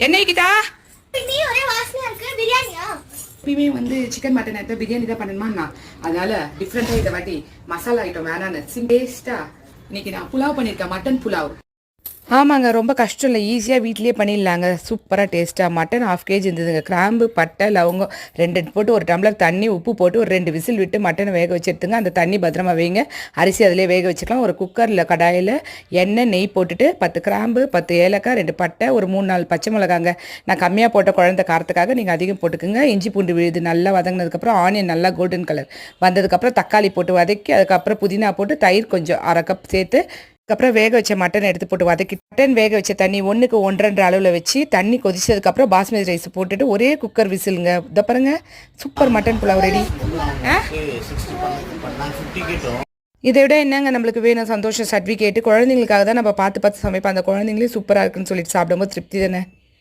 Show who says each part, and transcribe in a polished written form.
Speaker 1: என்னைக்கிட்டா
Speaker 2: நீ ஒரே வாசனையா இருக்கு. பிரியாணியா?
Speaker 1: எப்பயுமே வந்து சிக்கன் மட்டன் எடுத்து பிரியாணி தான் பண்ணணுமா, அதனால டிஃப்ரெண்டா இதை வாட்டி மசாலா ஐட்டம் வேணான்னு டேஸ்டா இன்னைக்கு நான் புலாவ் பண்ணியிருக்கேன். மட்டன் புலாவ். ஆமாங்க, ரொம்ப கஷ்டம் இல்லை, ஈஸியாக வீட்லேயே பண்ணிடலாங்க. சூப்பராக டேஸ்ட்டாக மட்டன் 1/2 kg இருந்ததுங்க. கிராம்பு, பட்டை, லவங்கம் 2 போட்டு ஒரு டம்ளர் தண்ணி, உப்பு போட்டு ஒரு 2 விசில் விட்டு மட்டனை வேக வச்சு எடுத்துங்க. அந்த தண்ணி பத்திரமா வைங்க. அரிசி அதிலே வேக வச்சுக்கலாம். ஒரு குக்கரில் கடாயில் எண்ணெய், நெய் போட்டுட்டு 10 கிராம்பு, 10 ஏலக்காய், 2 பட்டை, ஒரு 3-4 பச்சை மிளகாங்க. நான் கம்மியாக போட்ட குழந்தை காரத்துக்காக நீங்கள் அதிகம் போட்டுக்குங்க. இஞ்சி பூண்டு விழுது நல்லா வதங்கினதுக்கப்புறம் ஆனியன் நல்லா கோல்டன் கலர் வந்ததுக்கப்புறம் தக்காளி போட்டு வதக்கி அதுக்கப்புறம் புதினா போட்டு தயிர் கொஞ்சம் 1/2 கப் சேர்த்து அதுக்கப்புறம் வேக வச்ச மட்டன் எடுத்து போட்டு வதக்கி மட்டன் வேக வச்ச தண்ணி 1க்கு 1.5 அளவில் வச்சு தண்ணி கொதிச்சதுக்கப்புறம் பாஸ்மதி ரைஸ் போட்டுட்டு ஒரே குக்கர் விசிலுங்க. இதை பாருங்க, சூப்பர் மட்டன் புலாவ் ரெடி. இதை விட என்னங்க நம்மளுக்கு வேணும்? சந்தோஷம் சர்டிஃபிகேட்டு. குழந்தைங்களுக்காக தான் நம்ம பார்த்து சமைப்போம். அந்த குழந்தைங்களே சூப்பராக இருக்குன்னு சொல்லிட்டு சாப்பிடும்போது திருப்தி தானே.